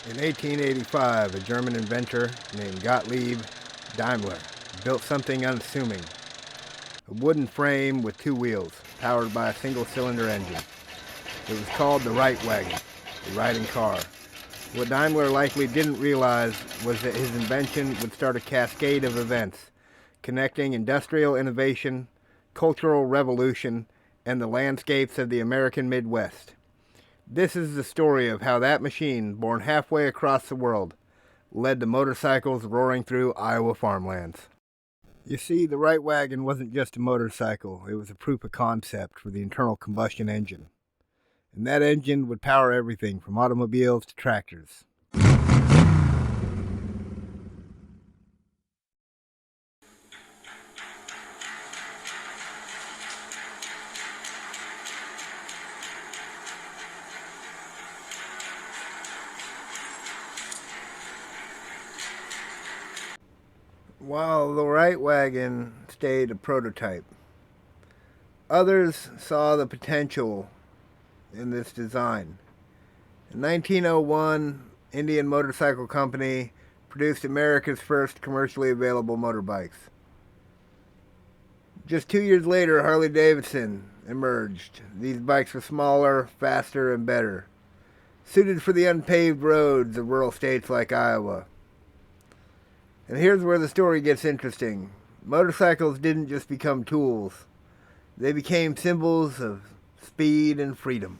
In 1885, a German inventor named Gottlieb Daimler built something unassuming, a wooden frame with two wheels, powered by a single-cylinder engine. It was called the Reitwagen, the riding car. What Daimler likely didn't realize was that his invention would start a cascade of events, connecting industrial innovation, cultural revolution, and the landscapes of the American Midwest. This is the story of how that machine, born halfway across the world, led to motorcycles roaring through Iowa farmlands. You see, the Reitwagen wasn't just a motorcycle, it was a proof of concept for the internal combustion engine. And that engine would power everything from automobiles to tractors. While the Reitwagen stayed a prototype, others saw the potential in this design. In 1901, Indian Motorcycle Company produced America's first commercially available motorbikes. Just 2 years later, Harley-Davidson emerged. These bikes were smaller, faster, and better, suited for the unpaved roads of rural states like Iowa. And here's where the story gets interesting. Motorcycles didn't just become tools. They became symbols of speed and freedom.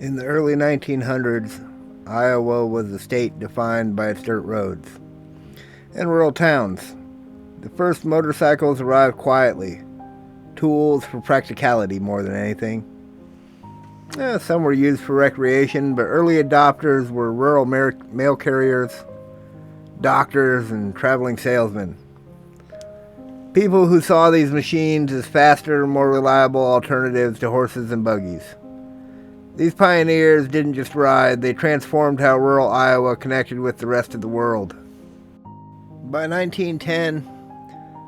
In the early 1900s, Iowa was a state defined by its dirt roads and rural towns. The first motorcycles arrived quietly, tools for practicality more than anything. Some were used for recreation, but early adopters were rural mail carriers, doctors, and traveling salesmen. People who saw these machines as faster, more reliable alternatives to horses and buggies. These pioneers didn't just ride, they transformed how rural Iowa connected with the rest of the world. By 1910,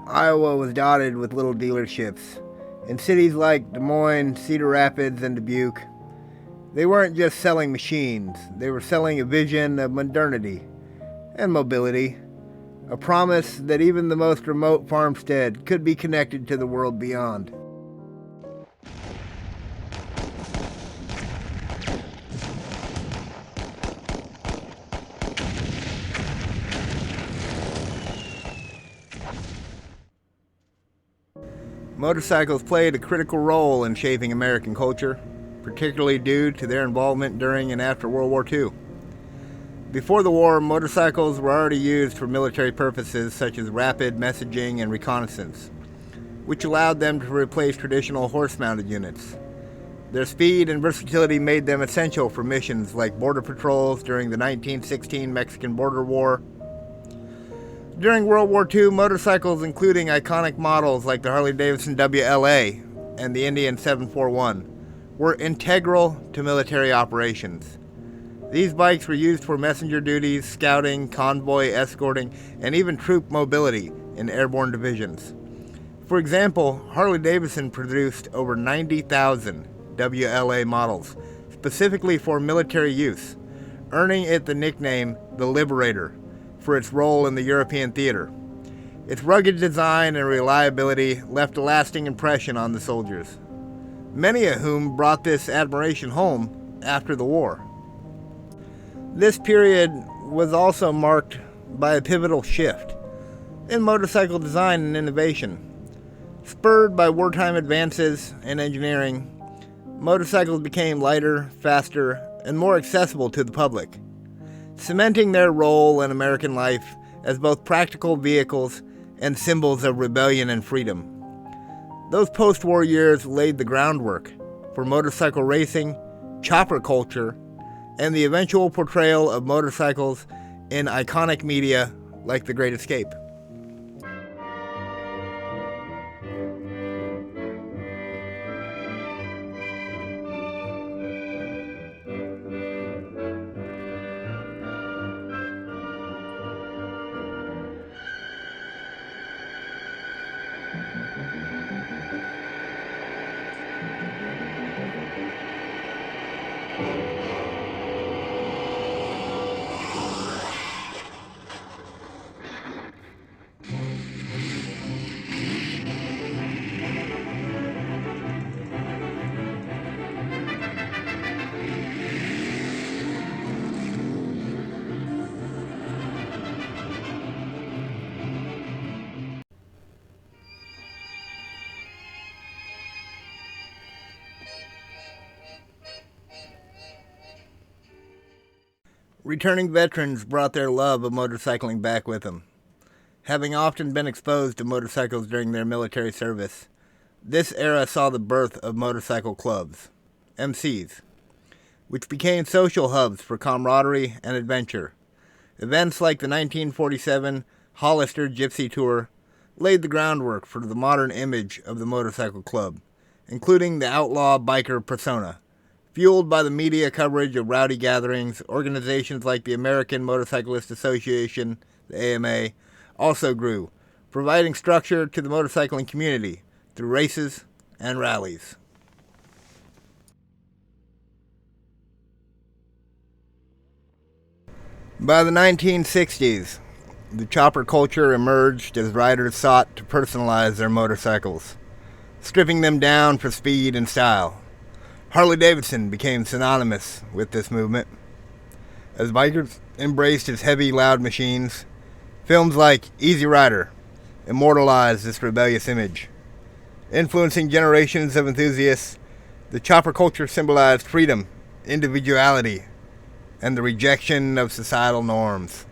Iowa was dotted with little dealerships. In cities like Des Moines, Cedar Rapids, and Dubuque, they weren't just selling machines, they were selling a vision of modernity and mobility, a promise that even the most remote farmstead could be connected to the world beyond. Motorcycles played a critical role in shaping American culture, particularly due to their involvement during and after World War II. Before the war, motorcycles were already used for military purposes such as rapid messaging and reconnaissance, which allowed them to replace traditional horse-mounted units. Their speed and versatility made them essential for missions like border patrols during the 1916 Mexican Border War. During World War II, motorcycles, including iconic models like the Harley-Davidson WLA and the Indian 741, were integral to military operations. These bikes were used for messenger duties, scouting, convoy escorting, and even troop mobility in airborne divisions. For example, Harley-Davidson produced over 90,000 WLA models, specifically for military use, earning it the nickname the Liberator for its role in the European theater. Its rugged design and reliability left a lasting impression on the soldiers. many of whom brought this admiration home after the war. This period was also marked by a pivotal shift in motorcycle design and innovation. Spurred by wartime advances in engineering, motorcycles became lighter, faster, and more accessible to the public, cementing their role in American life as both practical vehicles and symbols of rebellion and freedom. Those post-war years laid the groundwork for motorcycle racing, chopper culture, and the eventual portrayal of motorcycles in iconic media like The Great Escape. Returning veterans brought their love of motorcycling back with them. Having often been exposed to motorcycles during their military service, this era saw the birth of motorcycle clubs, MCs, which became social hubs for camaraderie and adventure. Events like the 1947 Hollister Gypsy Tour laid the groundwork for the modern image of the motorcycle club, including the outlaw biker persona. Fueled by the media coverage of rowdy gatherings, organizations like the American Motorcyclist Association, the AMA, also grew, providing structure to the motorcycling community through races and rallies. By the 1960s, the chopper culture emerged as riders sought to personalize their motorcycles, stripping them down for speed and style. Harley-Davidson became synonymous with this movement. As bikers embraced its heavy, loud machines, films like Easy Rider immortalized this rebellious image. Influencing generations of enthusiasts, the chopper culture symbolized freedom, individuality, and the rejection of societal norms.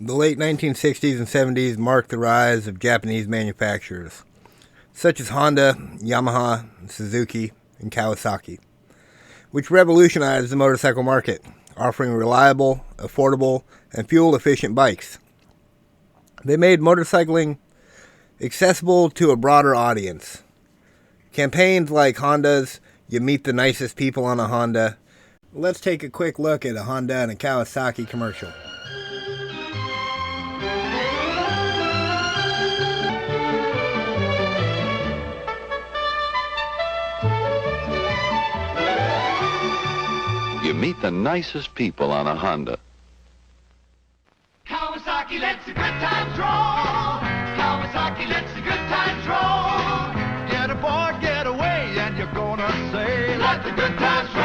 The late 1960s and 70s marked the rise of Japanese manufacturers, such as Honda, Yamaha, Suzuki, and Kawasaki, which revolutionized the motorcycle market, offering reliable, affordable, and fuel-efficient bikes. They made motorcycling accessible to a broader audience. Campaigns like Honda's "You Meet the Nicest People on a Honda." Let's take a quick look at a Honda and a Kawasaki commercial. Meet the nicest people on a Honda. Kawasaki lets the good times roll. Kawasaki lets the good times roll. Get aboard, get away, and you're gonna say, let the good times roll.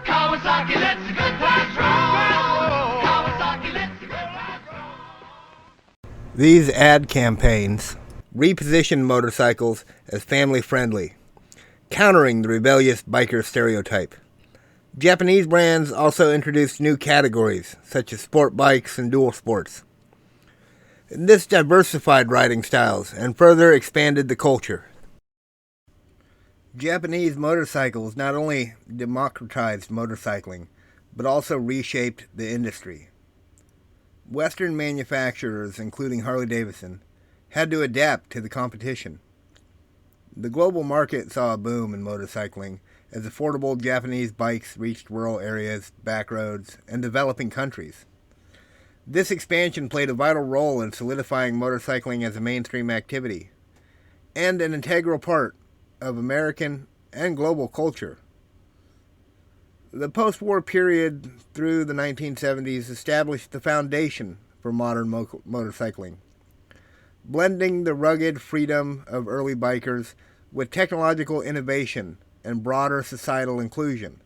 Kawasaki lets the good times roll. Kawasaki lets the good times roll. These ad campaigns reposition motorcycles as family-friendly, countering the rebellious biker stereotype. Japanese brands also introduced new categories, such as sport bikes and dual sports. This diversified riding styles and further expanded the culture. Japanese motorcycles not only democratized motorcycling, but also reshaped the industry. Western manufacturers, including Harley-Davidson, had to adapt to the competition. The global market saw a boom in motorcycling as affordable Japanese bikes reached rural areas, back roads, and developing countries. This expansion played a vital role in solidifying motorcycling as a mainstream activity and an integral part of American and global culture. The post-war period through the 1970s established the foundation for modern motorcycling, blending the rugged freedom of early bikers with technological innovation and broader societal inclusion.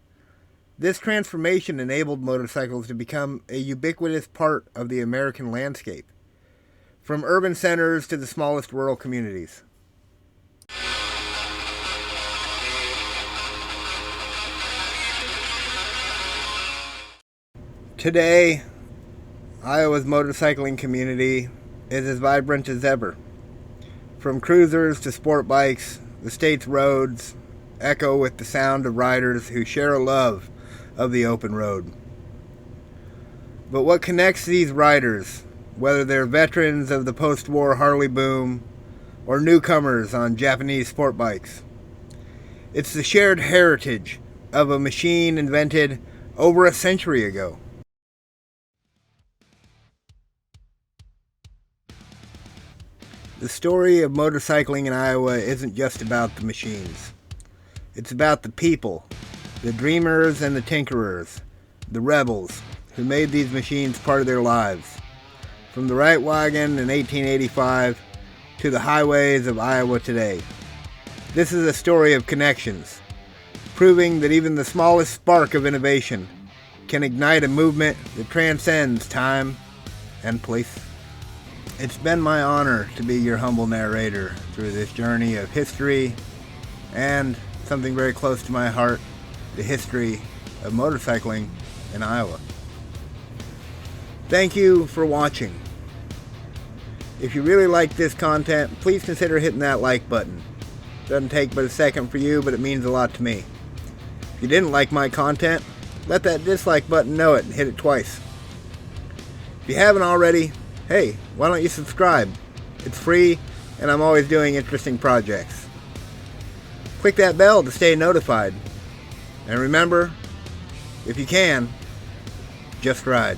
This transformation enabled motorcycles to become a ubiquitous part of the American landscape, from urban centers to the smallest rural communities. Today, Iowa's motorcycling community is as vibrant as ever. From cruisers to sport bikes, the state's roads echo with the sound of riders who share a love of the open road. But what connects these riders, whether they're veterans of the post-war Harley boom or newcomers on Japanese sport bikes? It's the shared heritage of a machine invented over a century ago. The story of motorcycling in Iowa isn't just about the machines. It's about the people, the dreamers and the tinkerers, the rebels who made these machines part of their lives. From the right wagon in 1885 to the highways of Iowa today. This is a story of connections, proving that even the smallest spark of innovation can ignite a movement that transcends time and place. It's been my honor to be your humble narrator through this journey of history and something very close to my heart, the history of motorcycling in Iowa. Thank you for watching. If you really like this content, please consider hitting that like button. Doesn't take but a second for you, but it means a lot to me. If you didn't like my content, let that dislike button know it and hit it twice. If you haven't already, hey, why don't you subscribe? It's free, and I'm always doing interesting projects. Click that bell to stay notified. And remember, if you can, just ride.